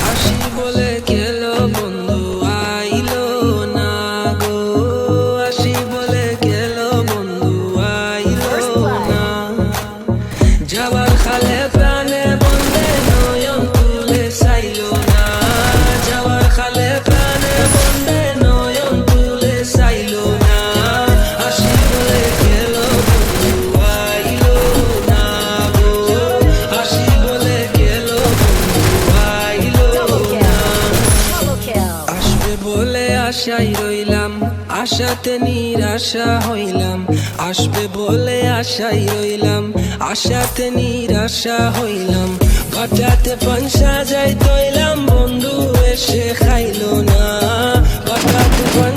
আসি বলে গেলো বন্ধু আইলো না গো, আসি বলে গেলো বন্ধু আইলো না। যাওয়ার খালে প্রাণে বন্ধে নয়ন তুলে চাইলো না, যাওয়ার খালে প্রাণে বন্ধে নয়ন তুলে চাইলো না। আসি বলে গেলো বন্ধু আইলো না গো, আসি বলে গেলো বন্ধু আইলো না। আসবে বলে আশাই রইলাম, আশাতে নিরাশা হইলাম। আসবে বলে আশাই রইলাম, আশাতে নিরাশা হইলাম। বাটাতে পান সাজাই তৈলাম, বন্ধু এসে খাইলো না। বাটাতে পান